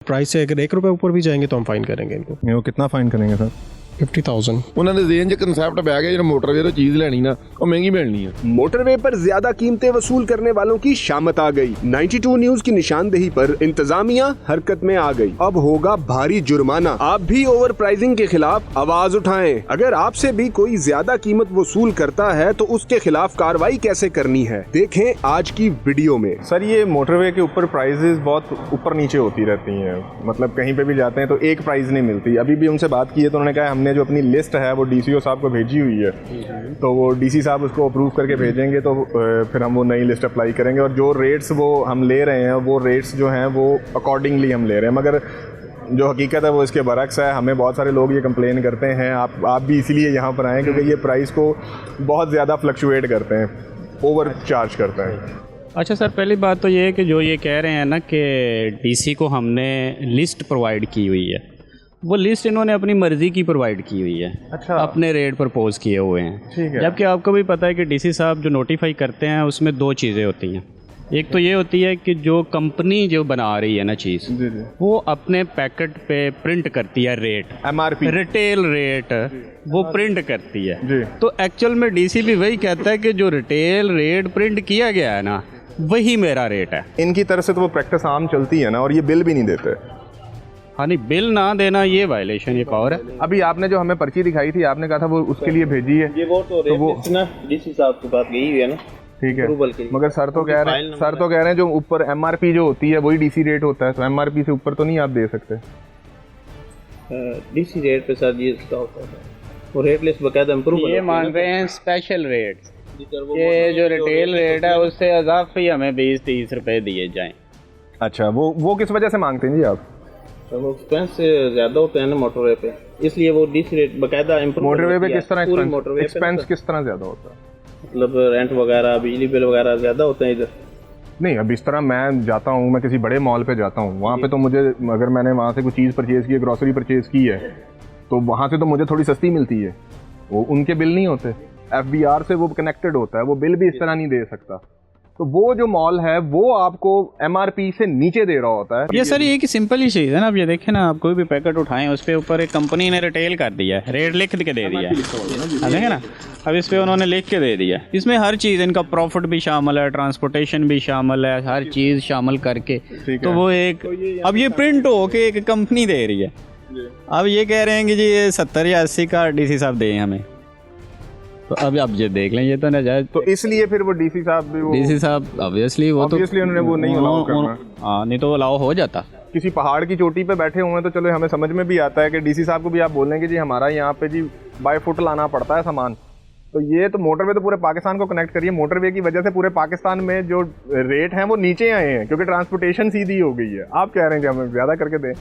Price से अगर ₹1 ऊपर भी जाएंगे तो हम फाइन करेंगे इनको। वो कितना फाइन करेंगे सर? 50,000। ਉਹਨਾਂ ਦੇ ਜ਼ੇਨ 'ਚ ਕਨਸੈਪਟ ਪੈ ਗਿਆ ਜਿਹੜਾ ਮੋਟਰਵੇ ਤੋਂ ਚੀਜ਼ ਲੈਣੀ ਨਾ ਉਹ ਮਹਿੰਗੀ ਮਿਲਣੀ ਆ। मोटरवे पर ज्यादा कीमतें वसूल करने वालों की शामत आ गई। 92 न्यूज की निशानदेही पर इंतजामिया हरकत में आ गई। अब होगा भारी जुर्माना। आप भी ओवर प्राइसिंग के खिलाफ आवाज उठाएं। अगर आपसे भी कोई ज्यादा कीमत वसूल करता है तो उसके खिलाफ कार्रवाई कैसे करनी है, देखें आज की वीडियो में। सर ये मोटरवे के ऊपर प्राइजेस बहुत ऊपर नीचे होती रहती हैं, मतलब कहीं पे भी जाते हैं तो एक प्राइस नहीं मिलती। अभी भी उनसे बात की है तो उन्होंने कहा हमने जो अपनी लिस्ट है वो डीसीओ साहब को भेजी हुई है, तो वो डीसी साहब उसको अप्रूव करके भेजेंगे तो फिर हम वो नई लिस्ट अप्लाई करेंगे और जो रेट्स वो हम ले रहे हैं वो रेट्स जो हैं वो अकॉर्डिंगली हम ले रहे हैं। मगर जो हकीकत है वो इसके बरक्स है। हमें बहुत सारे लोग ये कंप्लेन करते हैं, आप भी इसीलिए यहाँ पर आएँ क्योंकि ये प्राइस को बहुत ज़्यादा फ्लक्चुएट करते हैं, ओवर चार्ज करते हैं। अच्छा सर, पहली बात तो ये है कि जो ये कह रहे हैं ना कि डीसी को हमने लिस्ट प्रोवाइड की हुई है, वो लिस्ट इन्होंने अपनी मर्ज़ी की प्रोवाइड की हुई है। अच्छा। अपने रेट प्रपोज किए हुए हैं। ठीक है। जबकि आपको भी पता है कि डीसी साहब जो नोटिफाई करते हैं उसमें दो चीज़ें होती हैं। एक तो ये होती है कि जो कंपनी जो बना रही है ना चीज़, जी जी, वो अपने पैकेट पे प्रिंट करती है रेट, MRP रिटेल रेट वो प्रिंट करती है जी। तो एक्चुअल में डीसी भी वही कहता है कि जो रिटेल रेट प्रिंट किया गया है ना वही मेरा रेट है। इनकी तरफ से तो वो प्रैक्टिस आम चलती है ना, और ये बिल भी नहीं देते। हाँ नहीं, बिल ना देना ये वायलेशन एक और है। अभी आपने जो हमें पर्ची दिखाई थी आपने कहा था वो उसके लिए भेजी है, ये वो तो वो ना डीसी साहब की बात गई हुई है ना, ठीक अप्रूवल के है। लिए। मगर सर तो कह रहे हैं जो ऊपर MRP जो होती है वही डीसी रेट होता है, तो MRP से ऊपर तो नहीं आप दे सकते। डीसी रेट पे सर ये स्टॉक होता है, वो रेट लिस्ट बकायदा अप्रूवल ये मांग रहे हैं स्पेशल रेट, ये जो रिटेल रेट है उससे अजाफी हमें 20-30 रुपए दिए जाएं। अच्छा, वो किस वजह से मांगते हैं जी आप? तो वो एक्सपेंस ज़्यादा होते हैं ना मोटरवे पे, इसलिए वो डीसी रेट बकायदा मोटरवे पे किस तरह मोटरवे एक्सपेंस किस तरह ज़्यादा होता है? मतलब रेंट वगैरह बिजली बिल वगैरह ज़्यादा होते हैं इधर। नहीं, अब इस तरह मैं जाता हूँ, मैं किसी बड़े मॉल पे जाता हूँ, वहाँ पे तो मुझे अगर मैंने वहाँ से कोई चीज़ परचेज़ की है, ग्रॉसरी परचेज़ की है, तो वहाँ से तो मुझे थोड़ी सस्ती मिलती है। वो उनके बिल नहीं होते, FBR से वो कनेक्टेड होता है, वो बिल भी इस तरह नहीं दे सकता। तो वो जो मॉल है वो आपको MRP से नीचे दे रहा होता है। ये सर ये कि सिंपल ही चीज़ है ना। अब ये देखें ना, आप कोई भी पैकेट उठाएं उस पर ऊपर एक कंपनी ने रिटेल कर दिया है, रेट लिख के दे दिया है, देखें ना। अब इस पर उन्होंने लिख के दे दिया, इसमें हर चीज़, इनका प्रॉफिट भी शामिल है, ट्रांसपोर्टेशन भी शामिल है, हर चीज़ शामिल करके तो वो एक, अब ये प्रिंट हो के एक कंपनी दे रही है। अब ये कह रहे हैं कि जी ये 70 या 80 का डीसी साहब दें हमें, तो अब आप ये देख लें, ये तो नाजायज। तो इसलिए फिर वो डीसी साहब भी डीसी साहब ऑब्वियसली उन्होंने वो नहीं अलाउ करना। हाँ, नहीं तो अलाउ हो जाता। किसी पहाड़ की चोटी पे बैठे हुए हैं तो चलो हमें समझ में भी आता है कि डीसी साहब को भी आप बोल दें कि जी हमारा यहाँ पे जी बाय फुट लाना पड़ता है सामान। तो ये तो मोटरवे तो पूरे पाकिस्तान को कनेक्ट करिए, मोटरवे की वजह से पूरे पाकिस्तान में जो रेट हैं वो नीचे आए हैं क्योंकि ट्रांसपोर्टेशन सीधी हो गई है। आप कह रहे हैं कि हमें ज़्यादा करके दें।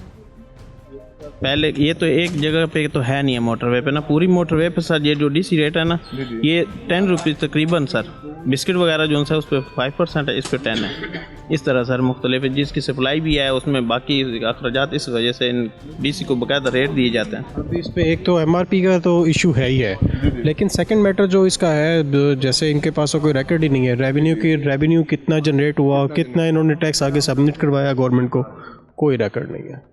पहले ये तो एक जगह पे तो है नहीं है मोटरवे पे ना, पूरी मोटरवे पे सर ये जो डीसी रेट है ना, ये 10 रुपीज़ तकरीबन सर। बिस्किट वगैरह जो है उस पर 5% है, इस पर 10 है। इस तरह सर मुख्तलिफ है, जिसकी सप्लाई भी है उसमें बाकी अखराजात, इस वजह से इन डीसी को बाकायदा रेट दिए जाते हैं। अभी इस पे एक तो MRP का तो इशू है ही है, लेकिन सेकंड मैटर जो इसका है, जैसे इनके पास कोई रिकॉर्ड ही नहीं है रेवेन्यू कितना जनरेट हुआ, कितना इन्होंने टैक्स आगे सबमिट करवाया गवर्नमेंट को, कोई रिकॉर्ड नहीं है।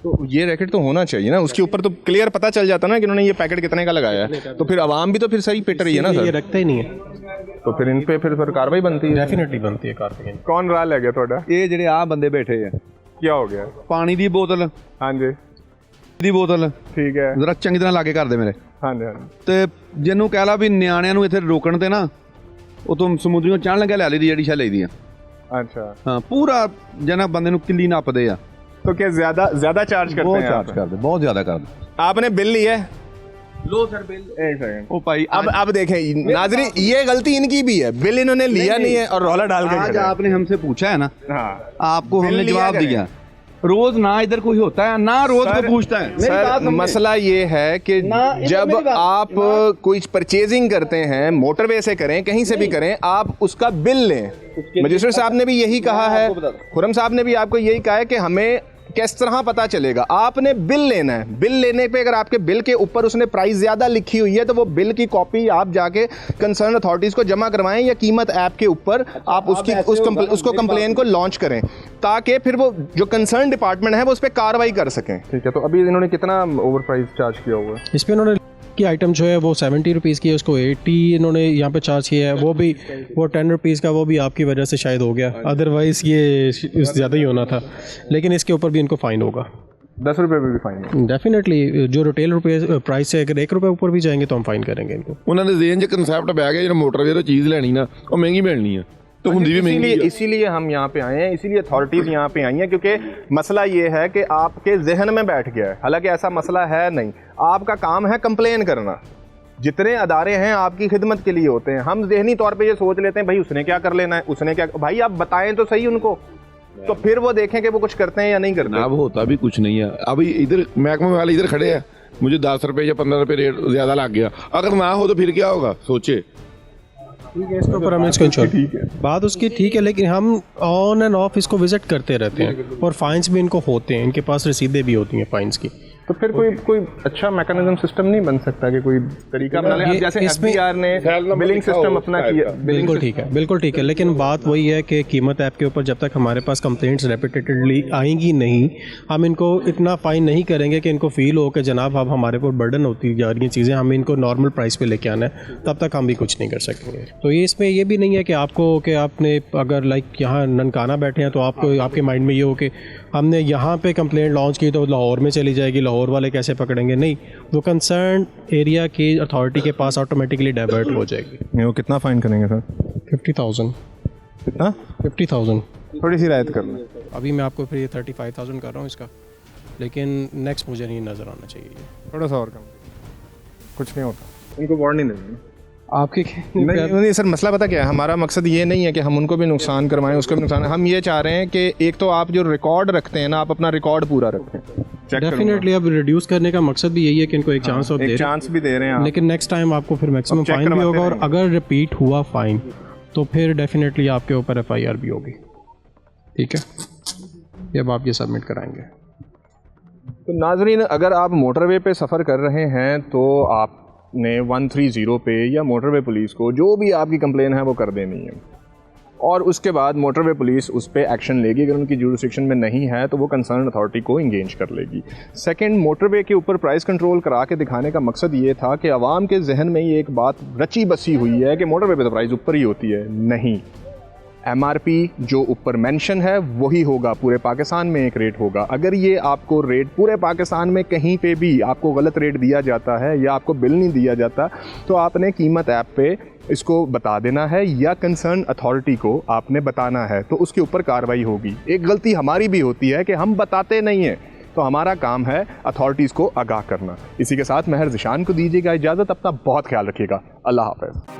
तो ये रैकेट तो होना चाहिए ना, उसके ऊपर तो क्लियर पता चल जाता ना कि उन्होंने ये पैकेट कितने का लगाया है, तो फिर आवाम भी तो फिर सही पिट रही है ना सर। ये रखता ही नहीं है, तो फिर इन पे फिर कार्रवाई बनती है। डेफिनेटली बनती है कार्रवाई। कौन राह ले गया थोड़ा? ਇਹ ਜਿਹੜੇ ਆ ਬੰਦੇ ਬੈਠੇ ਆ, क्या हो गया? ਪਾਣੀ ਦੀ ਬੋਤਲ हाँ जी, ਦੀ ਬੋਤਲ ठीक है। ਜ਼ਰਾ ਚੰਗੀ ਤਰ੍ਹਾਂ ਲਾਗੇ ਕਰਦੇ ਮੇਰੇ, हाँ जी, हाँ जी। ਤੇ ਜਿਹਨੂੰ ਕਹਿ ਲਾ ਵੀ ਨਿਆਣਿਆਂ ਨੂੰ ਇੱਥੇ ਰੋਕਣ ਤੇ ਨਾ, ਉਹ ਤੋਂ ਸਮੁੰਦਰੀਆਂ ਚਾਣ ਲੱਗਿਆ ਲੈ ਲਈ ਦੀ ਜਿਹੜੀ ਸ਼ਾ ਲਈ ਦੀਆਂ। अच्छा, ਹਾਂ, ਪੂਰਾ ਜਨਾ ਬੰਦੇ ਨੂੰ ਕਿੱਲੀ ਨੱਪਦੇ ਆ, तो क्या ज्यादा चार्ज करते ਬਹੁਤ हैं ਚਾਰਜ आप? ਕਰਦੇ, ਬਹੁਤ ਜ਼ਿਆਦਾ ਕਰਦੇ। आपने बिल लिया है? लो सर बिल। एक सेकंड। ਉਹ ਭਾਈ अब देखें नाज़रीन, ये गलती इनकी भी है, बिल इन्होंने लिया नहीं है और रौला डाल के आज खड़े हैं। आपने हमसे पूछा है ना, हाँ, आपको बिल हमने लिया जवाब करें। दिया। रोज ना इधर कोई होता है ना, रोज सर, कोई पूछता है। सर मसला ये है कि जब आप कोई परचेजिंग करते हैं, मोटरवे से करें, कहीं से भी करें, आप उसका बिल लें। मजिस्ट्रेट साहब ने भी यही कहा है, खुरम साहब ने भी आपको यही कहा है कि हमें किस तरह पता चलेगा? आपने बिल लेना है, बिल लेने पे अगर आपके बिल के ऊपर उसने प्राइस ज़्यादा लिखी हुई है तो वो बिल की कॉपी आप जाके कंसर्न अथॉरिटीज़ को जमा करवाएं या कीमत ऐप के ऊपर आप उसको कंप्लेन को लॉन्च करें, ताकि फिर वो जो कंसर्न डिपार्टमेंट है वो उस पर कार्रवाई कर सकें। ठीक है, तो अभी इन्होंने कितना ओवर प्राइस चार्ज किया हुआ है? इस पर इन्होंने की आइटम जो है वो 70 रुपीज़ की है, उसको 80 इन्होंने यहाँ पे चार्ज किया है, वो 10 रुपीज़ का, वो भी आपकी वजह से शायद हो गया, अदरवाइज़ ये ज़्यादा ही होना था। लेकिन इसके ऊपर भी इनको फ़ाइन होगा, 10 रुपये भी फाइन डेफिनेटली। जो रिटेल प्राइस से अगर 1 रुपये ऊपर भी जाएंगे तो हम फाइन करेंगे इनको। ਉਹਨਾਂ ਦੇ ਜ਼ੇਨ 'ਚ ਕਨਸੈਪਟ ਬਹਿ ਗਿਆ ਜਿਹੜਾ ਮੋਟਰਵੇ ਤੋਂ ਚੀਜ਼ ਲੈਣੀ ਨਾ ਉਹ ਮਹਿੰਗੀ ਮਿਲਣੀ ਆ तो ਹੁੰਦੀ ਵੀ ਮਹਿੰਗੀ ਆ। इसीलिए हम यहाँ पे आए हैं, इसीलिए अथॉरिटीज़ यहाँ पे आई हैं, क्योंकि मसला ये है कि आपके जहन में बैठ गया है, हालांकि ऐसा मसला है नहीं। आपका काम है कंप्लेन करना, जितने अदारे हैं आपकी खिदमत के लिए होते हैं। हम जहनी तौर पे ये सोच लेते हैं भाई उसने क्या कर लेना है, उसने क्या, भाई आप बताएं तो सही उनको, तो फिर वो देखें कि वो कुछ करते हैं या नहीं करते। अब होता भी कुछ नहीं है। अभी इधर महकमे वाले इधर खड़े हैं, मुझे 10 रुपये या 15 रुपये रेट ज़्यादा लग गया, अगर ना हो तो फिर क्या होगा सोचे। ठीक है, इसके ऊपर हम इसको इंश्योर, ठीक है, बात उसकी ठीक है, लेकिन हम ऑन एंड ऑफ इसको विजिट करते रहते हैं और फाइन्स भी इनको होते हैं, इनके पास रसीदें भी होती हैं फाइन्स की। तो फिर कोई अच्छा मैकेनिज्म सिस्टम नहीं बन सकता कि कोई तरीका बना ले, जैसे एफबीआर ने बिलिंग सिस्टम अपना किया। बिल्कुल ठीक है, बिल्कुल ठीक है, लेकिन बात वही है कि कीमत ऐप के ऊपर जब तक हमारे पास कंप्लेंट्स रेपिटेडली आएंगी नहीं, हम इनको इतना फ़ाइन नहीं करेंगे कि इनको फील हो कि जनाब अब हमारे ऊपर बर्डन होती जा रही हैं चीज़ें, हमें इनको नॉर्मल प्राइस पे लेके आना है, तब तक हम भी कुछ नहीं कर सकेंगे। तो ये इसमें ये भी नहीं है कि आपको कि आपने अगर लाइक यहाँ ननकाना बैठे हैं तो आपको आपके माइंड में ये हो कि हमने यहाँ पे कंप्लेंट लॉन्च की तो लाहौर में चली जाएगी, लाहौर वाले कैसे पकड़ेंगे? नहीं, वो कंसर्न एरिया की अथॉरिटी के पास ऑटोमेटिकली डाइवर्ट हो जाएगी। वो कितना फ़ाइन करेंगे सर? 50,000। कितना? 50,000। थोड़ी सी रायत कर लें। अभी मैं आपको फिर 35,000 कर रहा हूँ इसका, लेकिन नेक्स्ट मुझे नहीं नज़र आना चाहिए, थोड़ा सा और कम, कुछ नहीं होता, उनको वार्निंग देंगे आपके नहीं सर। मसला पता क्या है, हमारा मकसद ये नहीं है कि हम उनको भी नुकसान करवाएं, उसको भी नुकसान। हम ये चाह रहे हैं कि एक तो आप जो रिकॉर्ड रखते हैं ना, आप अपना रिकॉर्ड पूरा रखें। डेफिनेटली अब रिड्यूस करने का मकसद भी यही है कि इनको एक चांस और चांस भी दे रहे हैं, लेकिन नेक्स्ट टाइम आपको फिर मैक्सिमम फाइन भी होगा, और अगर रिपीट हुआ फाइन तो फिर डेफिनेटली आपके ऊपर FIR भी होगी। ठीक है, ये अब आप ये सबमिट कराएंगे। तो नाजरीन, अगर आप मोटरवे पे सफ़र कर रहे हैं तो आपने 130 पे या मोटरवे पुलिस को जो भी आपकी कंप्लेन है वो कर देनी है, और उसके बाद मोटरवे पुलिस उस पर एक्शन लेगी। अगर उनकी जुरिस्डिक्शन में नहीं है तो वो कंसर्न अथॉरिटी को इंगेज कर लेगी। सेकंड, मोटरवे के ऊपर प्राइस कंट्रोल करा के दिखाने का मकसद ये था कि आवाम के जहन में ये एक बात रची बसी हुई है कि मोटरवे पे तो प्राइस ऊपर ही होती है। नहीं, MRP जो ऊपर मेंशन है वही होगा, पूरे पाकिस्तान में एक रेट होगा। अगर ये आपको रेट पूरे पाकिस्तान में कहीं पे भी आपको गलत रेट दिया जाता है या आपको बिल नहीं दिया जाता, तो आपने कीमत ऐप पे इसको बता देना है या कंसर्न अथॉरिटी को आपने बताना है, तो उसके ऊपर कार्रवाई होगी। एक गलती हमारी भी होती है कि हम बताते नहीं हैं, तो हमारा काम है अथॉरिटीज़ को आगाह करना। इसी के साथ महर ज़िशान को दीजिएगा इजाज़त, अपना बहुत ख्याल रखिएगा। अल्लाह हाफ़िज़।